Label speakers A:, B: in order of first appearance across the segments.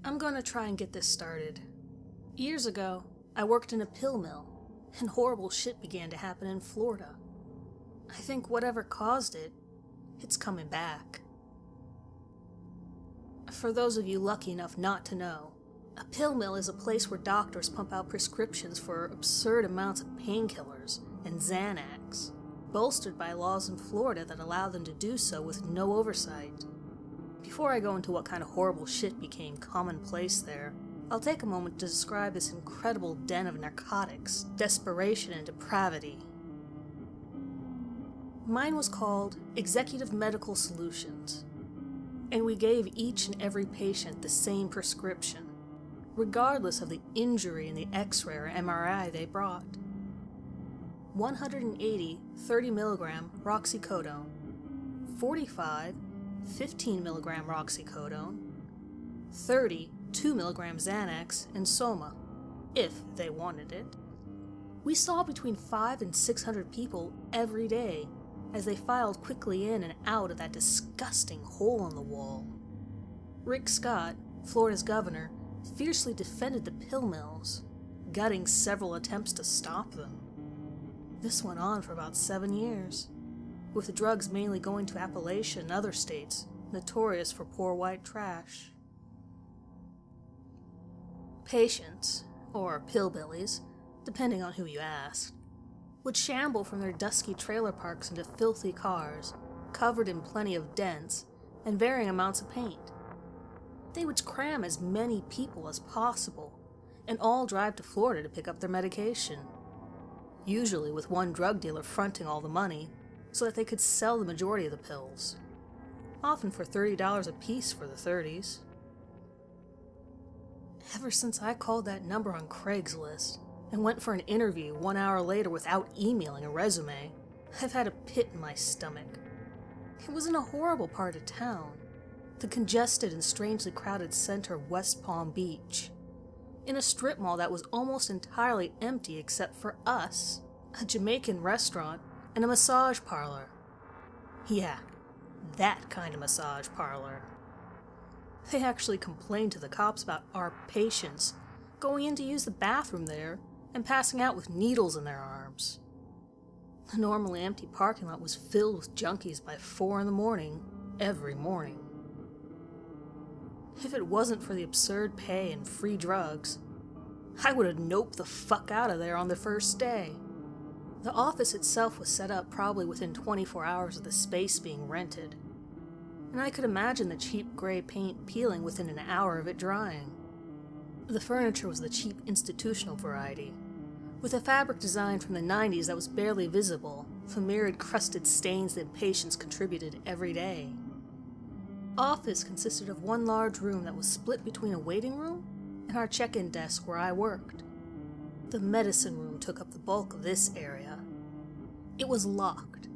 A: I'm gonna try and get this started. Years ago, I worked in a pill mill, and horrible shit began to happen in Florida. I think whatever caused it, it's coming back. For those of you lucky enough not to know, a pill mill is a place where doctors pump out prescriptions for absurd amounts of painkillers and Xanax, bolstered by laws in Florida that allow them to do so with no oversight. Before I go into what kind of horrible shit became commonplace there, I'll take a moment to describe this incredible den of narcotics, desperation, and depravity. Mine was called Executive Medical Solutions, and we gave each and every patient the same prescription, regardless of the injury in the X-ray or MRI they brought. 180 30 mg roxicodone, 45 15 mg roxicodone, 30 2 mg Xanax, and Soma, if they wanted it. We saw between 500 and 600 people every day as they filed quickly in and out of that disgusting hole in the wall. Rick Scott, Florida's governor, fiercely defended the pill mills, gutting several attempts to stop them. This went on for about 7 years, with the drugs mainly going to Appalachia and other states, notorious for poor white trash. Patients, or pillbillies, depending on who you ask, would shamble from their dusky trailer parks into filthy cars, covered in plenty of dents and varying amounts of paint. They would cram as many people as possible, and all drive to Florida to pick up their medication, usually with one drug dealer fronting all the money so that they could sell the majority of the pills, often for $30 a piece for the 30s. Ever since I called that number on Craigslist and went for an interview 1 hour later without emailing a resume, I've had a pit in my stomach. It was in a horrible part of town, the congested and strangely crowded center of West Palm Beach, in a strip mall that was almost entirely empty except for us, a Jamaican restaurant, and a massage parlor. Yeah, that kind of massage parlor. They actually complained to the cops about our patients going in to use the bathroom there and passing out with needles in their arms. The normally empty parking lot was filled with junkies by 4 in the morning, every morning. If it wasn't for the absurd pay and free drugs, I would have noped the fuck out of there on the first day. The office itself was set up probably within 24 hours of the space being rented, and I could imagine the cheap gray paint peeling within an hour of it drying. The furniture was the cheap institutional variety, with a fabric design from the 90s that was barely visible from myriad crusted stains that patients contributed every day. Office consisted of one large room that was split between a waiting room and our check-in desk where I worked. The medicine room took up the bulk of this area. It was locked,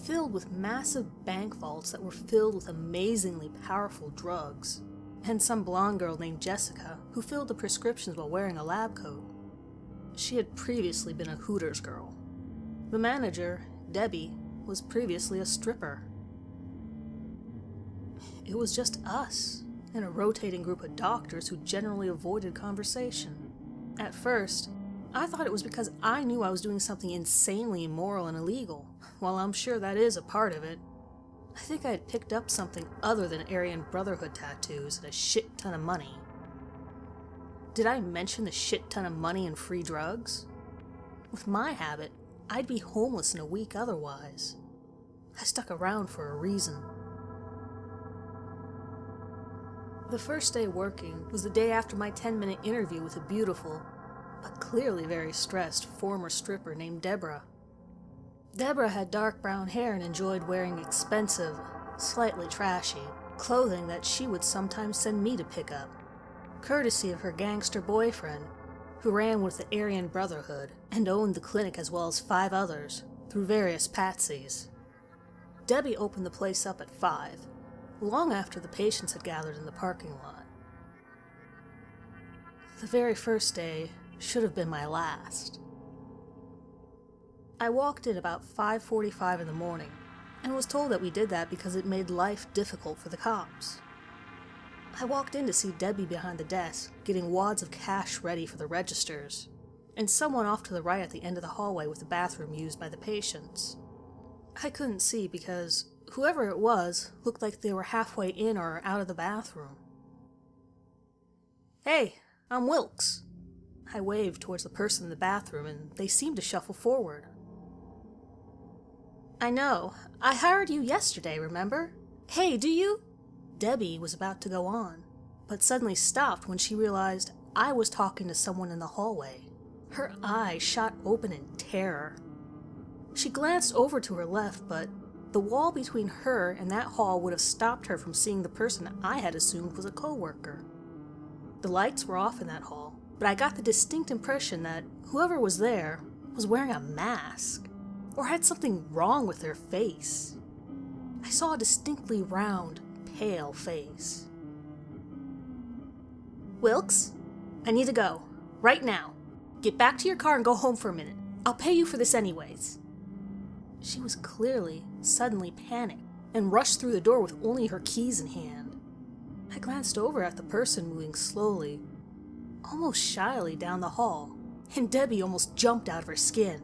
A: filled with massive bank vaults that were filled with amazingly powerful drugs, and some blonde girl named Jessica who filled the prescriptions while wearing a lab coat. She had previously been a Hooters girl. The manager, Debbie, was previously a stripper. It was just us, and a rotating group of doctors who generally avoided conversation. At first, I thought it was because I knew I was doing something insanely immoral and illegal. While I'm sure that is a part of it, I think I had picked up something other than Aryan Brotherhood tattoos and a shit ton of money. Did I mention the shit ton of money and free drugs? With my habit, I'd be homeless in a week otherwise. I stuck around for a reason. The first day working was the day after my 10-minute interview with a beautiful, but clearly very stressed, former stripper named Deborah. Deborah had dark brown hair and enjoyed wearing expensive, slightly trashy, clothing that she would sometimes send me to pick up, courtesy of her gangster boyfriend, who ran with the Aryan Brotherhood and owned the clinic as well as 5 others, through various patsies. Debbie opened the place up at 5, long after the patients had gathered in the parking lot. The very first day should have been my last. I walked in about 5:45 in the morning, and was told that we did that because it made life difficult for the cops. I walked in to see Debbie behind the desk, getting wads of cash ready for the registers, and someone off to the right at the end of the hallway with the bathroom used by the patients. I couldn't see because whoever it was looked like they were halfway in or out of the bathroom. "Hey, I'm Wilkes." I waved towards the person in the bathroom and they seemed to shuffle forward. "I know. I hired you yesterday, remember? Hey, do you?" Debbie was about to go on, but suddenly stopped when she realized I was talking to someone in the hallway. Her eyes shot open in terror. She glanced over to her left, but the wall between her and that hall would have stopped her from seeing the person I had assumed was a coworker. The lights were off in that hall, but I got the distinct impression that whoever was there was wearing a mask, or had something wrong with their face. I saw a distinctly round, pale face. "Wilkes, I need to go. Right now. Get back to your car and go home for a minute. I'll pay you for this anyways." She was clearly, suddenly panicked, and rushed through the door with only her keys in hand. I glanced over at the person moving slowly, almost shyly down the hall, and Debbie almost jumped out of her skin.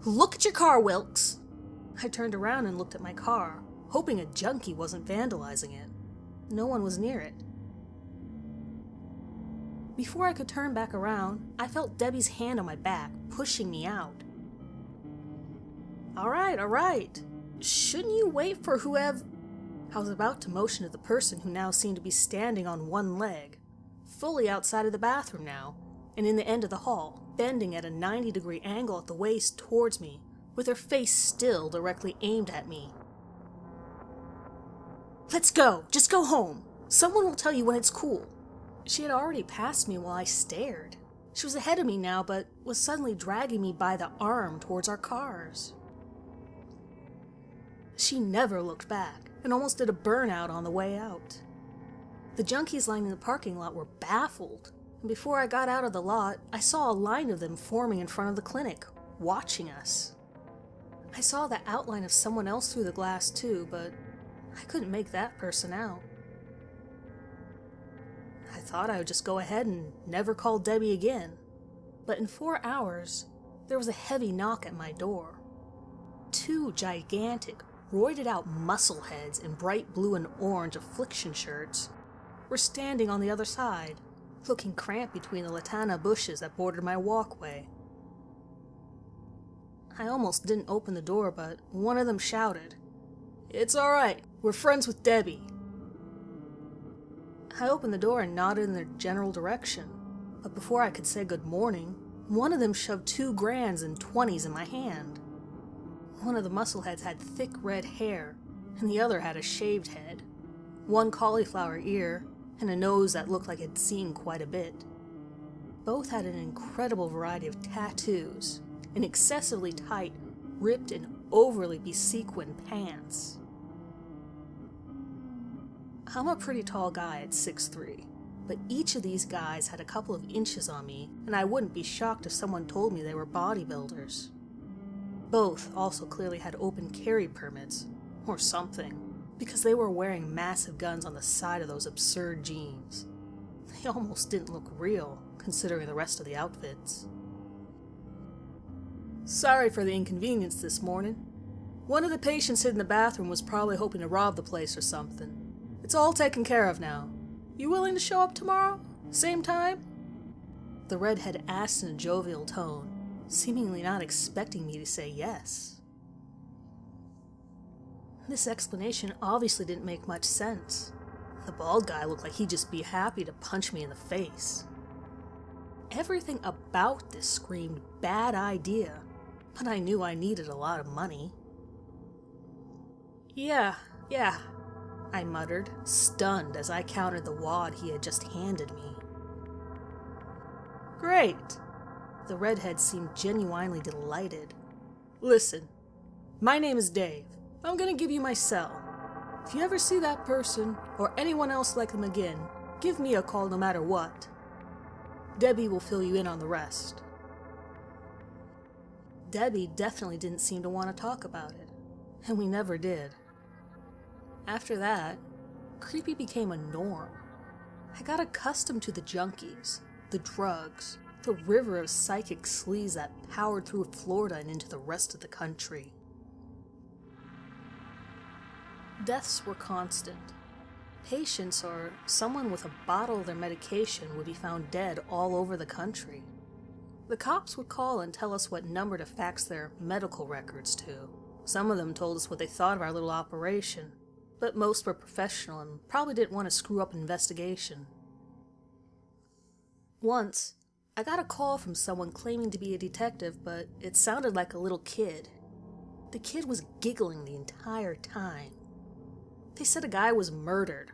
A: "Look at your car, Wilkes!" I turned around and looked at my car, hoping a junkie wasn't vandalizing it. No one was near it. Before I could turn back around, I felt Debbie's hand on my back, pushing me out. All right. Shouldn't you wait for whoever..." I was about to motion to the person who now seemed to be standing on one leg, fully outside of the bathroom now, and in the end of the hall, bending at a 90-degree angle at the waist towards me, with her face still directly aimed at me. "Let's go! Just go home! Someone will tell you when it's cool." She had already passed me while I stared. She was ahead of me now, but was suddenly dragging me by the arm towards our cars. She never looked back, and almost did a burnout on the way out. The junkies lining the parking lot were baffled, and before I got out of the lot, I saw a line of them forming in front of the clinic, watching us. I saw the outline of someone else through the glass too, but I couldn't make that person out. I thought I would just go ahead and never call Debbie again, but in 4 hours, there was a heavy knock at my door. 2 gigantic, roided-out muscle heads in bright blue and orange affliction shirts were standing on the other side, looking cramped between the latana bushes that bordered my walkway. I almost didn't open the door, but one of them shouted, "It's all right, we're friends with Debbie." I opened the door and nodded in their general direction, but before I could say good morning, one of them shoved 2 grands and 20s in my hand. One of the muscleheads had thick red hair, and the other had a shaved head, 1 cauliflower ear, and a nose that looked like it'd seen quite a bit. Both had an incredible variety of tattoos, and excessively tight, ripped and overly besequined pants. I'm a pretty tall guy at 6'3", but each of these guys had a couple of inches on me, and I wouldn't be shocked if someone told me they were bodybuilders. Both also clearly had open carry permits, or something, because they were wearing massive guns on the side of those absurd jeans. They almost didn't look real, considering the rest of the outfits. "Sorry for the inconvenience this morning. One of the patients hid in the bathroom was probably hoping to rob the place or something. It's all taken care of now. You willing to show up tomorrow? Same time?" The redhead asked in a jovial tone, seemingly not expecting me to say yes. This explanation obviously didn't make much sense. The bald guy looked like he'd just be happy to punch me in the face. Everything about this screamed bad idea, but I knew I needed a lot of money. Yeah, I muttered, stunned as I counted the wad he had just handed me. "Great." The redhead seemed genuinely delighted. "Listen, my name is Dave. I'm gonna give you my cell. If you ever see that person, or anyone else like them again, give me a call no matter what. Debbie will fill you in on the rest." Debbie definitely didn't seem to want to talk about it, and we never did. After that, creepy became a norm. I got accustomed to the junkies, the drugs, the river of psychic sleaze that powered through Florida and into the rest of the country. Deaths were constant. Patients or someone with a bottle of their medication would be found dead all over the country. The cops would call and tell us what number to fax their medical records to. Some of them told us what they thought of our little operation, but most were professional and probably didn't want to screw up an investigation. Once, I got a call from someone claiming to be a detective, but it sounded like a little kid. The kid was giggling the entire time. They said a guy was murdered,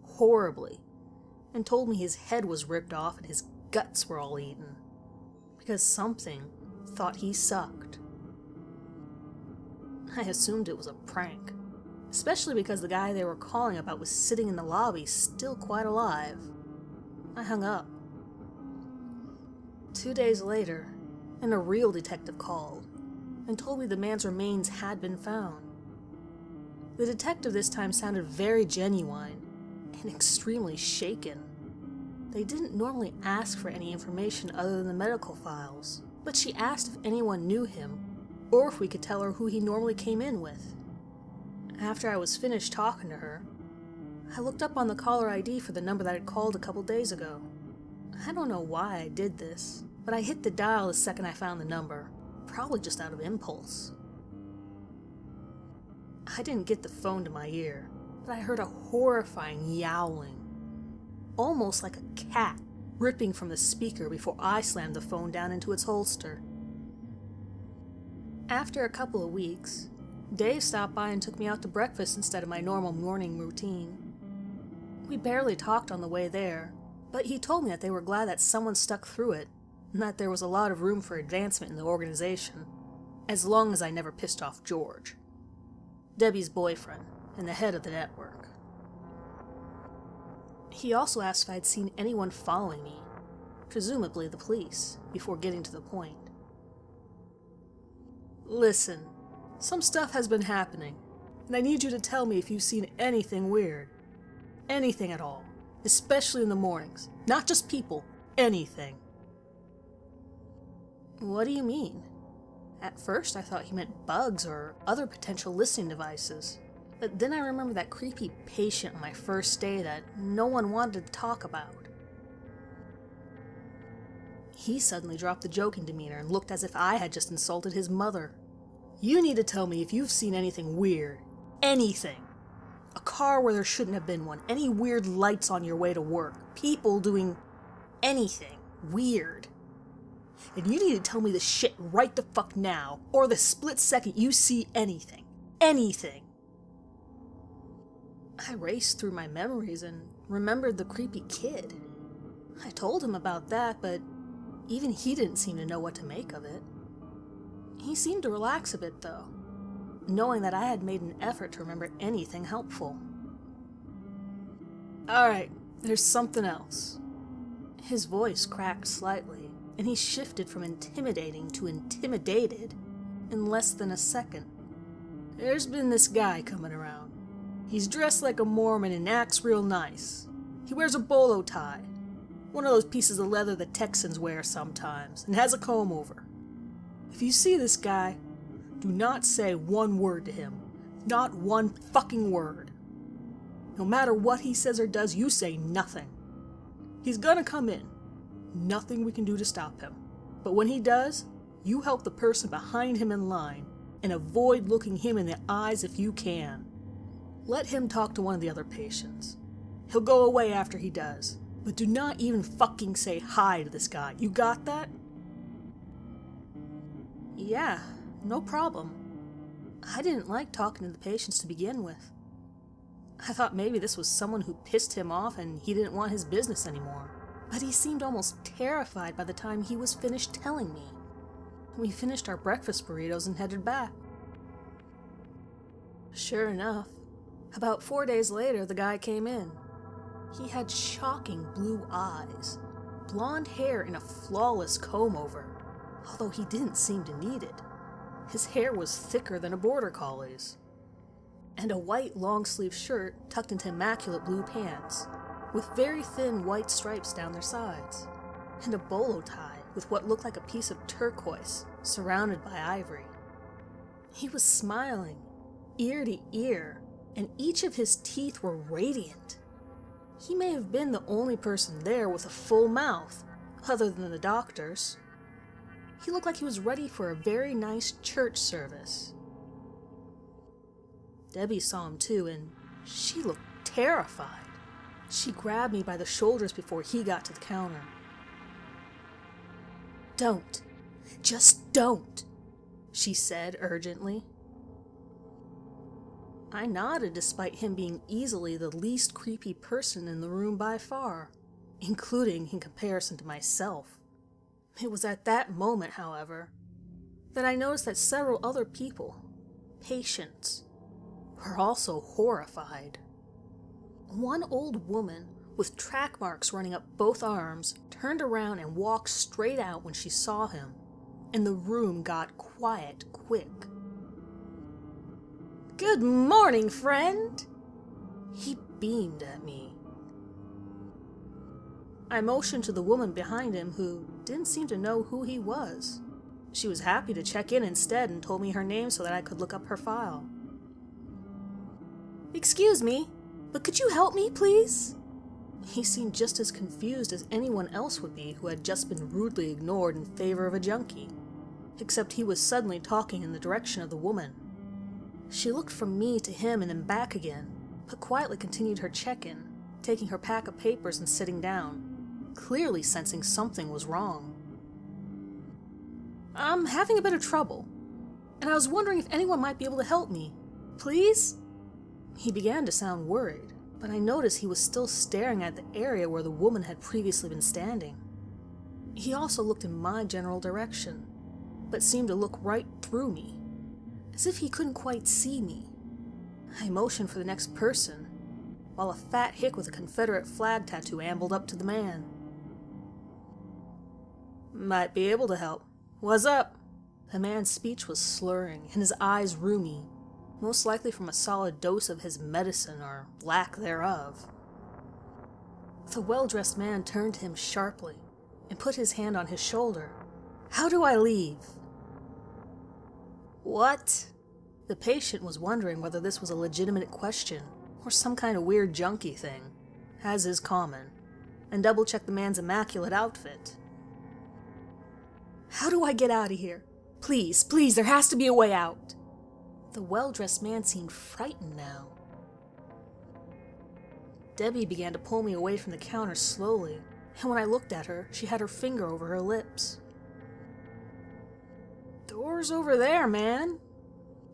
A: horribly, and told me his head was ripped off and his guts were all eaten, because something thought he sucked. I assumed it was a prank, especially because the guy they were calling about was sitting in the lobby still quite alive. I hung up. 2 days later, and a real detective called and told me the man's remains had been found. The detective this time sounded very genuine and extremely shaken. They didn't normally ask for any information other than the medical files, but she asked if anyone knew him or if we could tell her who he normally came in with. After I was finished talking to her, I looked up on the caller ID for the number that I'd called a couple days ago. I don't know why I did this, but I hit the dial the second I found the number, probably just out of impulse. I didn't get the phone to my ear, but I heard a horrifying yowling, almost like a cat ripping from the speaker before I slammed the phone down into its holster. After a couple of weeks, Dave stopped by and took me out to breakfast instead of my normal morning routine. We barely talked on the way there, but he told me that they were glad that someone stuck through it, and that there was a lot of room for advancement in the organization, as long as I never pissed off George, Debbie's boyfriend and the head of the network. He also asked if I'd seen anyone following me, presumably the police, before getting to the point. Listen, some stuff has been happening, and I need you to tell me if you've seen anything weird. Anything at all, especially in the mornings. Not just people, anything. What do you mean? At first I thought he meant bugs or other potential listening devices, but then I remember that creepy patient on my first day that no one wanted to talk about. He suddenly dropped the joking demeanor and looked as if I had just insulted his mother. You need to tell me if you've seen anything weird. Anything. A car where there shouldn't have been one. Any weird lights on your way to work. People doing anything weird. And you need to tell me the shit right the fuck now, or the split second you see anything. Anything. I raced through my memories and remembered the creepy kid. I told him about that, but even he didn't seem to know what to make of it. He seemed to relax a bit, though, knowing that I had made an effort to remember anything helpful. Alright, there's something else. His voice cracked slightly, and he shifted from intimidating to intimidated in less than a second. There's been this guy coming around. He's dressed like a Mormon and acts real nice. He wears a bolo tie, one of those pieces of leather the Texans wear sometimes, and has a comb over. If you see this guy, do not say one word to him. Not one fucking word. No matter what he says or does, you say nothing. He's gonna come in. Nothing we can do to stop him. But when he does, you help the person behind him in line and avoid looking him in the eyes if you can. Let him talk to one of the other patients. He'll go away after he does. But do not even fucking say hi to this guy. You got that? Yeah, no problem. I didn't like talking to the patients to begin with. I thought maybe this was someone who pissed him off and he didn't want his business anymore. But he seemed almost terrified by the time he was finished telling me. We finished our breakfast burritos and headed back. Sure enough, about 4 days later the guy came in. He had shocking blue eyes, blonde hair in a flawless comb-over, although he didn't seem to need it. His hair was thicker than a border collie's. and a white long-sleeve shirt tucked into immaculate blue pants, with very thin white stripes down their sides, and a bolo tie with what looked like a piece of turquoise surrounded by ivory. He was smiling, ear to ear, and each of his teeth were radiant. He may have been the only person there with a full mouth, other than the doctor's. He looked like he was ready for a very nice church service. Debbie saw him too, and she looked terrified. She grabbed me by the shoulders before he got to the counter. "Don't. Just don't," she said urgently. I nodded despite him being easily the least creepy person in the room by far, including in comparison to myself. It was at that moment, however, that I noticed that several other people, patients, were also horrified. One old woman with track marks running up both arms turned around and walked straight out when she saw him, and the room got quiet quick. "Good morning, friend!" He beamed at me. I motioned to the woman behind him, who didn't seem to know who he was. She was happy to check in instead and told me her name so that I could look up her file. "Excuse me, but could you help me, please?" He seemed just as confused as anyone else would be who had just been rudely ignored in favor of a junkie, except he was suddenly talking in the direction of the woman. She looked from me to him and then back again, but quietly continued her check-in, taking her pack of papers and sitting down, clearly sensing something was wrong. "I'm having a bit of trouble, and I was wondering if anyone might be able to help me. Please?" He began to sound worried, but I noticed he was still staring at the area where the woman had previously been standing. He also looked in my general direction, but seemed to look right through me, as if he couldn't quite see me. I motioned for the next person, while a fat hick with a Confederate flag tattoo ambled up to the man. "Might be able to help. What's up?" The man's speech was slurring, and his eyes roomy, most likely from a solid dose of his medicine or lack thereof. The well-dressed man turned to him sharply and put his hand on his shoulder. "How do I leave?" "What?" The patient was wondering whether this was a legitimate question or some kind of weird junkie thing, as is common, and double-checked the man's immaculate outfit. "How do I get out of here? Please, please, there has to be a way out." The well-dressed man seemed frightened now. Debbie began to pull me away from the counter slowly, and when I looked at her, she had her finger over her lips. "Door's over there, man."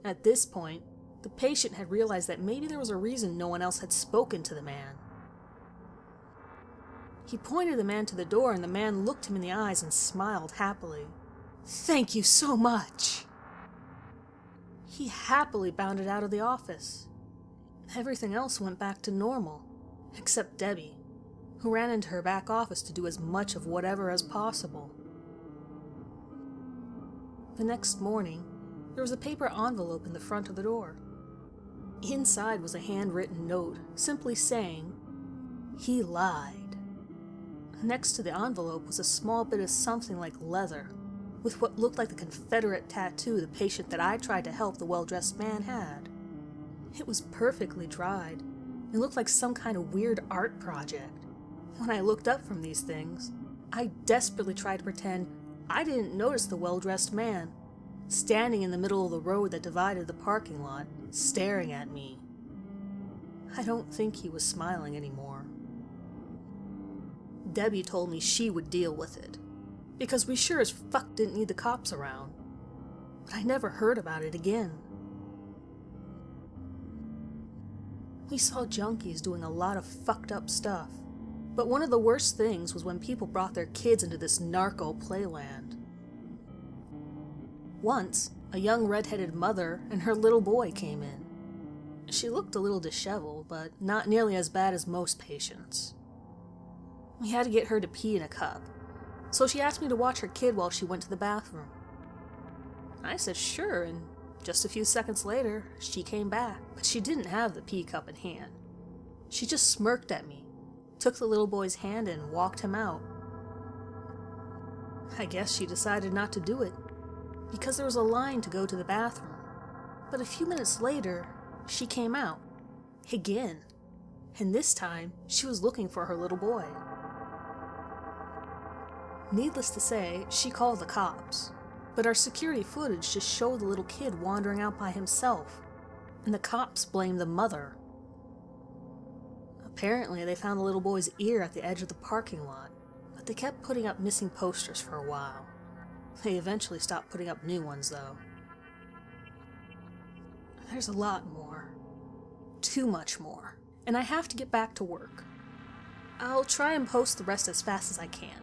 A: At this point, the patient had realized that maybe there was a reason no one else had spoken to the man. He pointed the man to the door, and the man looked him in the eyes and smiled happily. "Thank you so much." He happily bounded out of the office. Everything else went back to normal, except Debbie, who ran into her back office to do as much of whatever as possible. The next morning, there was a paper envelope in the front of the door. Inside was a handwritten note, simply saying, "He lied." Next to the envelope was a small bit of something like leather, with what looked like the Confederate tattoo the patient that I tried to help the well-dressed man had. It was perfectly dried, and looked like some kind of weird art project. When I looked up from these things, I desperately tried to pretend I didn't notice the well-dressed man, standing in the middle of the road that divided the parking lot, staring at me. I don't think he was smiling anymore. Debbie told me she would deal with it, because we sure as fuck didn't need the cops around. But I never heard about it again. We saw junkies doing a lot of fucked up stuff, but one of the worst things was when people brought their kids into this narco playland. Once, a young red-headed mother and her little boy came in. She looked a little disheveled, but not nearly as bad as most patients. We had to get her to pee in a cup, so she asked me to watch her kid while she went to the bathroom. I said sure, and Just a few seconds later, she came back, but she didn't have the pee cup in hand. She just smirked at me, took the little boy's hand and walked him out. I guess she decided not to do it, because there was a line to go to the bathroom. But a few minutes later, she came out. Again. And this time, she was looking for her little boy. Needless to say, she called the cops. But our security footage just showed the little kid wandering out by himself, and the cops blamed the mother. Apparently, they found the little boy's ear at the edge of the parking lot, but they kept putting up missing posters for a while. They eventually stopped putting up new ones, though. There's a lot more. Too much more. And I have to get back to work. I'll try and post the rest as fast as I can.